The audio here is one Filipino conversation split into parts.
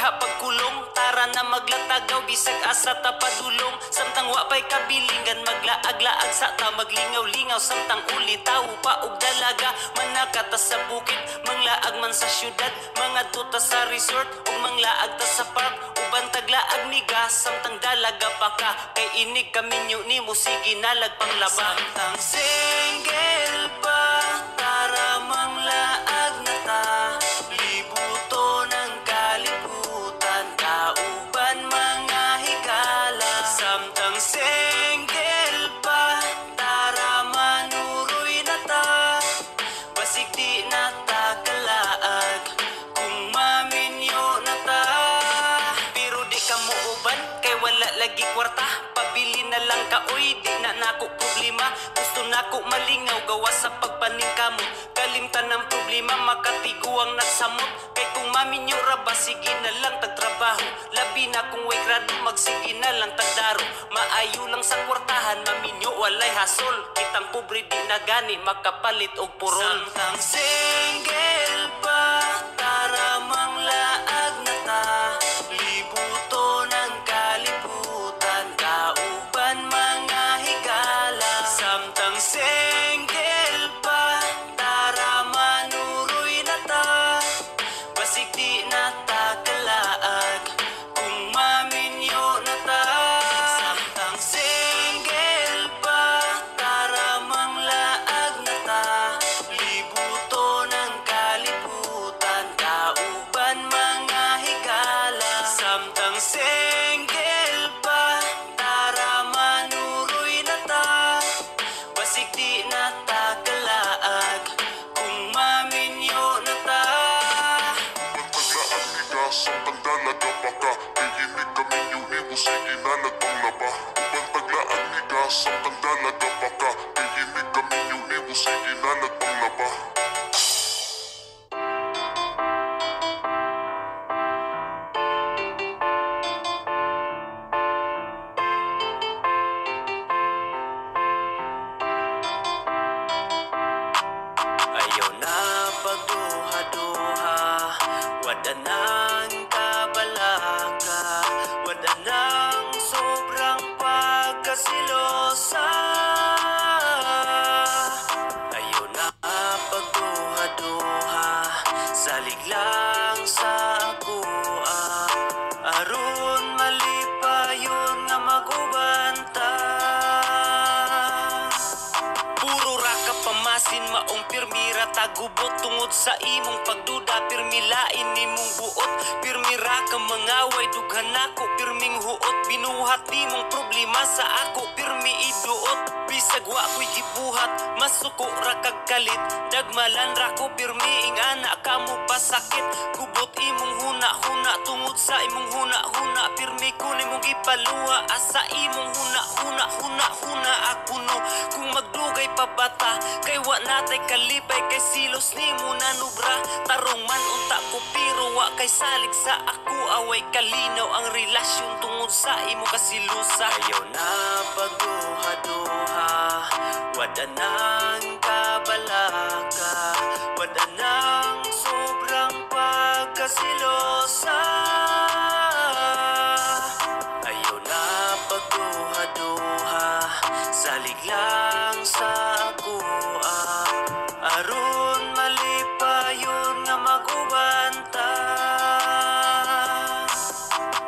diha pagkulong. Tara na maglatagaw bisag asa ta padulong. Samtang wa pay kabilingan maglaag-laag sa ta maglingaw-lingaw. Samtang uli tawo pa og dalaga manakata sa bukid manglaag man sa syudad. Mga tuta sa resort ug manglaag ta sa park. Uban taglaag ni gas samtang dalaga pa ka. Kay inig kaminyo nimo sige nalag panglaba. Samtang single pa tara manglaag na ta. Libuto ng kalibutan kauban mga higala. Samtang single pa tara manuroy na ta. Basig di na ta kalaag kung maminyo na ta. Pero di ka mo uban kay wala lagi kwarta. Pabili na lang ka oy di na nako problema. Gusto nako malingaw gawa sa pagpaning kamo. Kalimtan ng problema makatiguang nagsamot. Kay kung maminyo ra ba sige na lang tagtrabaho. Labi na kung way grado magsige na lang tagdaro. Maayo lang sa kwartahan maminyo walay hasol. Kitang pobre di na gani makapalit og purol. Samtang single pa tara manglaag na ta. Libuto ng kalibutan kauban mga higala. Samtang single pa tara manuroy na ta. Basig di na ta kalaag kung maminyo na ta. Samtang single pa tara manglaag na ta. Libuto ng kalibutan kauban mga higala. Samtang single pa tara manuroy na ta. Basig di na ta kalaag kung maminyo na ta. Paglaan ni gas ang tagdalaga pa ka. Kay inig kaminyo nimo sige nalag panglaba. Ubang paglaan ni gas ang tagdalaga pa ka. Kay inig kaminyo nimo sige nalag panglaba. Ayaw na pagduha-duha. Wada nang kabalaka. Wada nang sobrang pagkasilosa. Ayaw na pagduha-duha. Salig lang sa akua. Aron malipayon nga magubanta. Puro ra ka pamasin maong pirmira tagubot tungod sa imong pagduda pirmilain nimong buot. Pirmira ka mangaway dughan nako pirming huot. Binuhat nimong problema sa ako pirmi iduot. Bisag wa ko'y gibuhat masuko ra kag kalit. Dagmalan ra ko pirmi ing ana kamo pasakit. Gubot imong huna-huna tungod sa imong huna-huna. Pirmi ko nimong gipaluha asa imong huna-huna ako no. Kung magdugay pa bata kay wa natay kalipay kay silos nimo nanubra. Tarong man unta ko pero wa kay salig sa ako. Away kalinaw ang relasyon tungod sa imo kasilusa. Ayaw na pagduha-duha. Wada nang kabalaka. Wada nang sobrang pagkasilosa. Ayaw na pagduha-duha. Salig lang sa akua. Aron malipayon nga magubanta.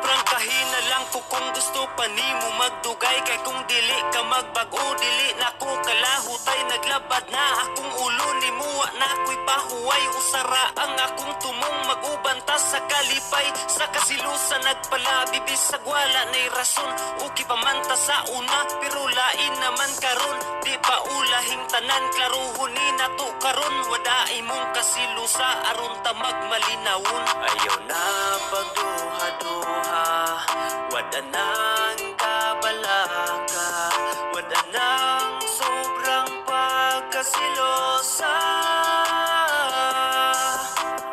Prangkahin na lang ko kung gusto pa nimo magdugay. Kay kung dili ka magbago dili na ko kalahutay. Naglabad na akong ulo nimo wa na ko'y pahuway. Usara ang akong tumong magubanta sa kalipay. Sa kasilusa nagpalabi bisag wala na'y rason. Uki pa man ta sa una pero lain naman karon. Di pa ulahing tanan klaruhon ni nato karon. Wada imong kasilusa aron ta magmalinawon. Ayaw na pagduha-duha. Wada nang kabalaka. Wada nang sobrang pagkasilosa.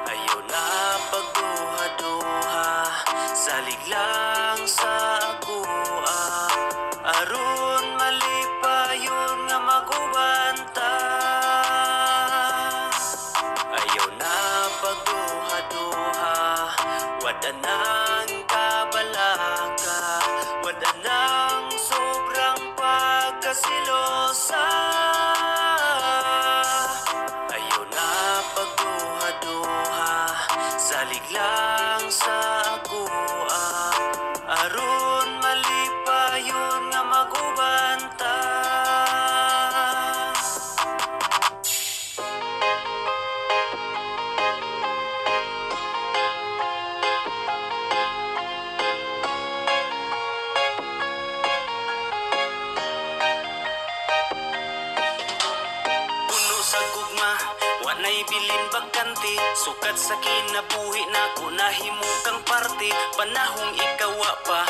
Ayaw na pagduha-duha. Salig lang sa akua. Aron malipayon nga magubanta. Ayaw na pagduha-duha. Wada na Sukat sa kinabuhi nako nahimo kang parte, panahong ikawa pa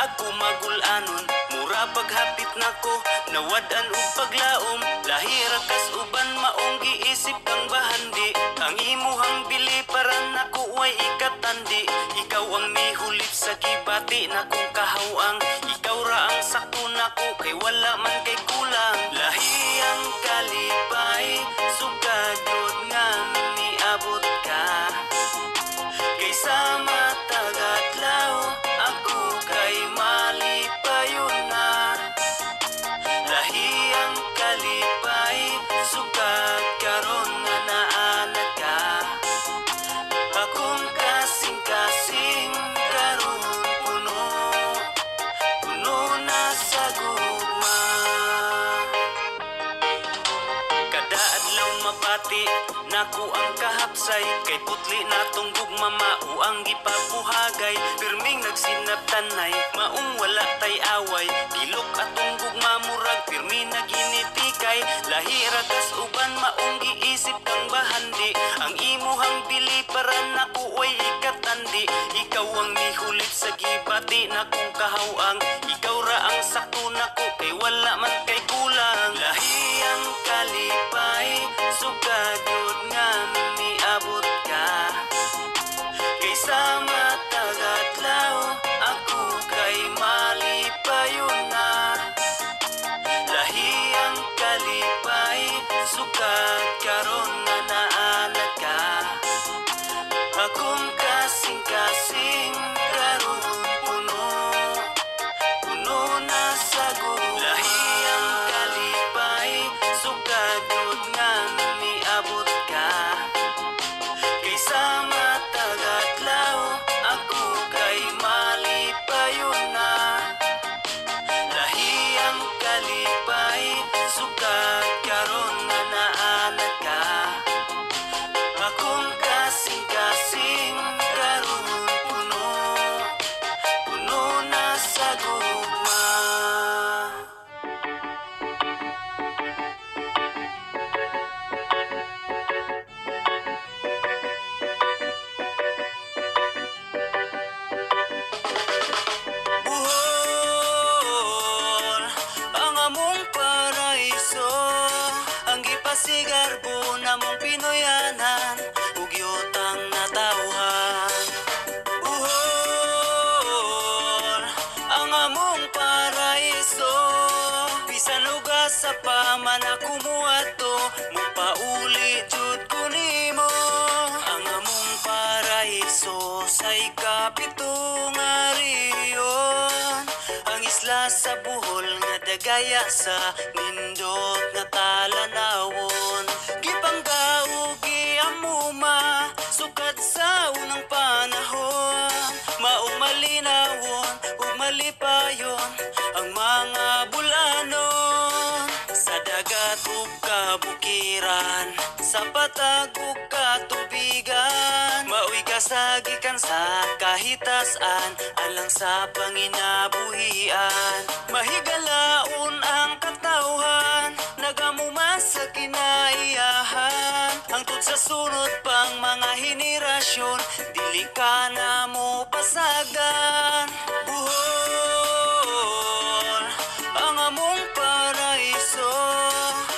ako magulanon. Mura paghapit nako nawadan ug paglaom, lahira kas uban maong giisip kang bahandi. Ang imuhang bili para nako way ikatandi, ikaw ang mihulit sa gibati nakong kahawang. Ikaw ra ang sakto nako kay wala man kay kulang. Lahiyang kalipay sugagod nga miabot ka, kaysa matagadlaw ako kay malipayon na. Lahiyang kalipay sugad karon nga naanad ka, akong kasing-kasing karon puno na sa gugma. Kada adlaw mabati nako ang kahapsay, kay putli natong gugma mao ang gipabuhagay. Pirming nagsinabtanay maong wala tay away, gilok atong gugma murag pirmi na ginitikay. Lahira kas uban maong giisip kang bahandi, ang imuhang bili para nako way ikatandi. Ikaw ang mihulit sa gibati nakong kahawang, ikaw ra ang sakto nako kay wala man kay kulang. Lahiyang kalipay sugagod nga miabot ka, kaysa matagadlaw ako kay malipayon na. Lahiyang kalipay sugad karon nga naanad ka, akong kasing-kasing karon puno na sa gugma. Lahiyang kalipay sugagod nga miabot ka, kaysa matagadlaw ako kay malipayon na. Lahiyang kalipay sugad karon nga naanad ka, akong kasing-kasing karon puno na sa gugma. Buhol ang among paraiso, ang gipasigarbo namong Pinoyanan ug yutang natawhan. Buhol ang among paraiso, bisan lugar sa paman ako muadto, mupauli jud ko nimo. Ang among paraiso sa ikapito nga riyon, ang isla sa Bohol nga dagaya sa nindot nga talanawon. Gipanggaw giamuma sukad sa unang panahon, maong malinawon ug malipayon ang mga bulanon. Sa dagat ug kabukiran, sa patag ug katubigan, maoy kasagikan sa kahitasan alang sa panginabuhian. Mahigalaon ang katawhan, nagamuma sa kinaiyahan, hangtod sa sunod pang mga henerasyon, dili ka na mo pasagan. Buhol ang among paraiso,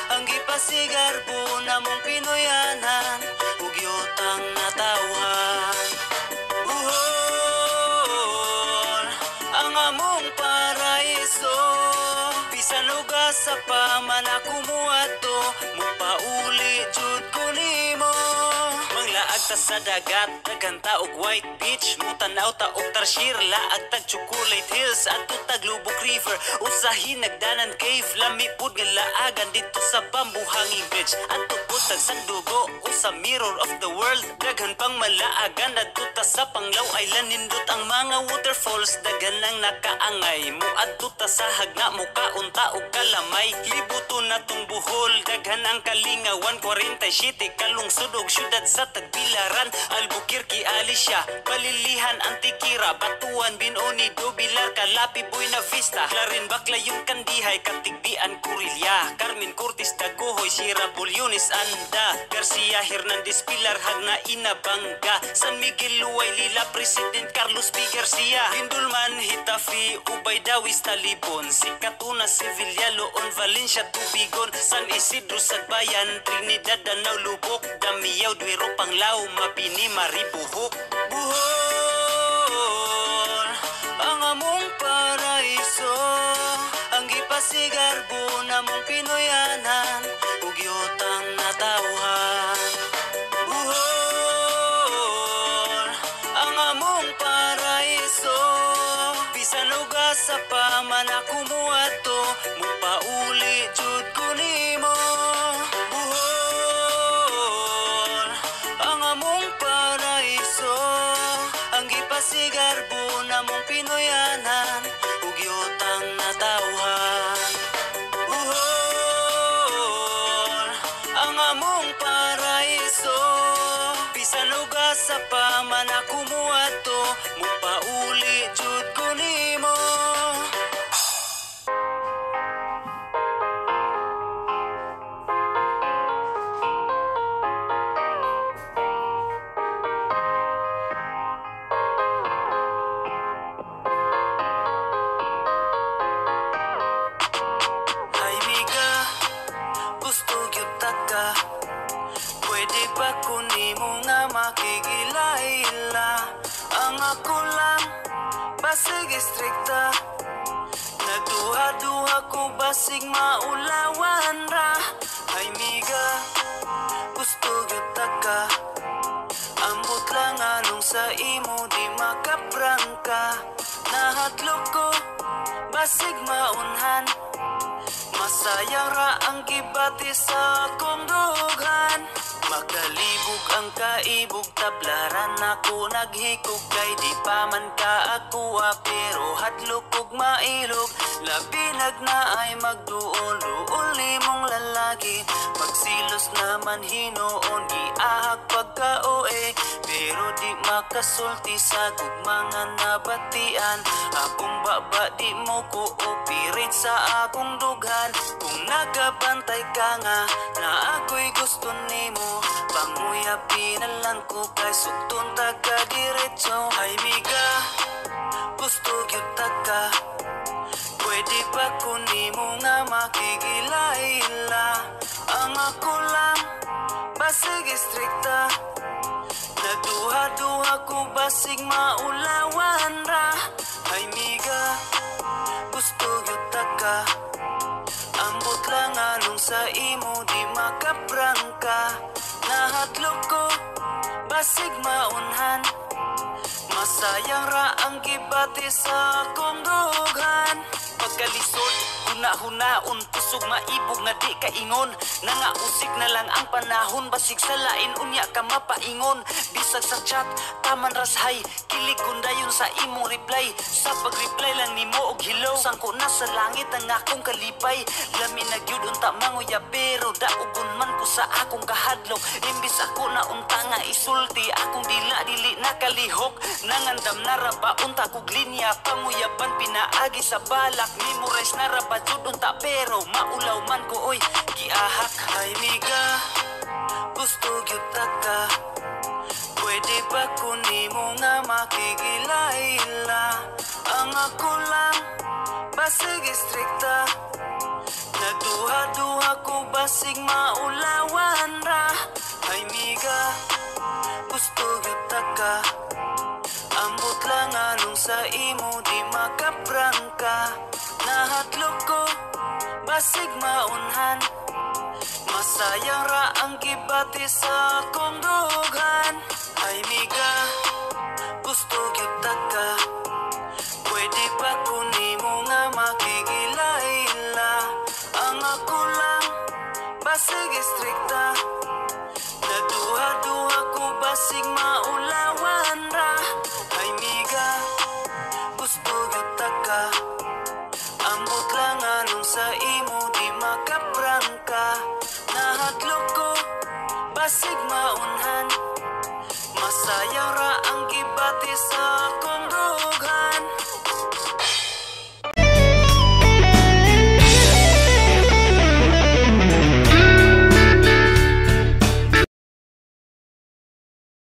ang gipasigarbo namong Pinoyanan ug yutang natawhan. Buhol ang among paraiso, bisan lugar sa paman ako muadto, mupauli jud ko nimo. Manglaag ta sa dagat, nagkanta og White Beach, mutanaw ta og Tarsier, laag tag Chocolate Hills at tutag Lubok River. Usahin nagdanan cave, lami pud nga laagan dito sa Bambuhanging Bridge. At tupod tag Sandugo o sa Mirror of the World, daghan pang malaagan at tuta sa Panglao Island. Nindot ang mga waterfalls, daghan ang nakaangay, muadto ta sa hagna mo kaunta og kalamay. Libuton na tong Bohol, daghan ang kalingawan, 47 kalungsod og syudad sa Tagbilaran, Albuquerque, Alicia, Balilihan, Antiquira, Batu Butuan, Binonido, Bilar, Kalapi, Buena Vista, Clarin, Baclayon, Kandihay, Katigbian, Kurilya, Carmen Cortis, Dagohoy, Sierra, Bulyones, Anda, Garcia, Hernandez, Pilar, Hagna, Inabanga, San Miguel, Luay, Lila, President Carlos P. Garcia, Hindulman, Hitafi, Ubay, Dawis, Talibon, Sikatuna, Sevilla, Loon, Valencia, Tubigon, San Isidro, Sagbayan, Trinidad, Danau, Lubok, Damiyaw, Duero, Panglao, Mapini, Maribuhok. Buhol, ang among paraiso, ang gipasigarbo namong Pinoyanan, ugyotang natauhan. Buhol, ang among paraiso, bisan lugar sa paman ako muadto, mupauli jud ko nimo. Buhol, ang among paraiso, ang gipasigarbo namong Pinoyanan, ugyotang natauhan. Buhol, ang among paraiso, bisan lugar sa paman ako muadto, mupauli jud ko nimo. Ay miga, gusto gyud ka, pwede ba kunimo nga makigila-ila? Ang ako lang, basig istrikta, nagduha-duha ko basig maulawan ra. Ay miga, gusto gyud ka, ambot lang anong sa imo di makaprangka. Nahadlok ko, basig maunhan, masayang ra ang gibati sa akong dughan. Makalibog ang kaibog, tablaran ako naghikog, kay di pa man ka akuha, pero hadlok kog mailog. Labi nagnaay magduol-duol nimong lalaki, magsilos naman hinoon, giahag pagka-oe, pero di makasulti sa gugmangan na batian. Akong baba di mo ko operate sa akong dughan, kung nagabantay ka nga na ako'y gusto nimo, panguya pinalan ko kay sugton taga diretso. Ay miga, gusto gyud ka, pwede ba kunimo nga makigila-ila? Ang ako lang, basig istrikta, nagduha-duha ko basig maulawan ra. Ay miga, gusto gyud ka, ambot lang anong sa imo di makaprangka. Nahadlok ko, basig maunhan, masayang ra ang gibati sa akong dughan. Pagkalisod, huna-hunaon, kusog maibog nga di kaingon, nangausik na lang ang panahon, basig sa lain unya ka mapaingon. Bisag sa chat, taman rashay, kilig gundayon sa imong reply, sa pag-reply lang nimo og hello, sangko na sa langit ang akong kalipay. Lami na gyud unta manguya, pero daugon man ko sa akong kahadlok. Imbis ako na unta nga isulti, akong dili nakalihok, nangandam na ra ba unta kog linya, panguyaban pinaagi sa balak, memorize na ra ba jud unta, pero maulaw man ko oy giahak. Ay miga, gusto gyud ka, pwede ba kunimo nga makigila-ila? Ang ako lang, basig istrikta, nagduha-duha ko basig maulawan ra. Ay miga, gusto gyud ka, ambot lang anong sa imo di makaprangka. Nahadlok ko, basig maunhan, masayang ra ang gibati sa akong dughan. Ay miga, gusto gyud ka, pwede ba kunimo nga makigila-ila? Ang ako lang, basig istrikta, nagduha-duha ko basig maulawan ra. Ay miga, gusto gyud ka,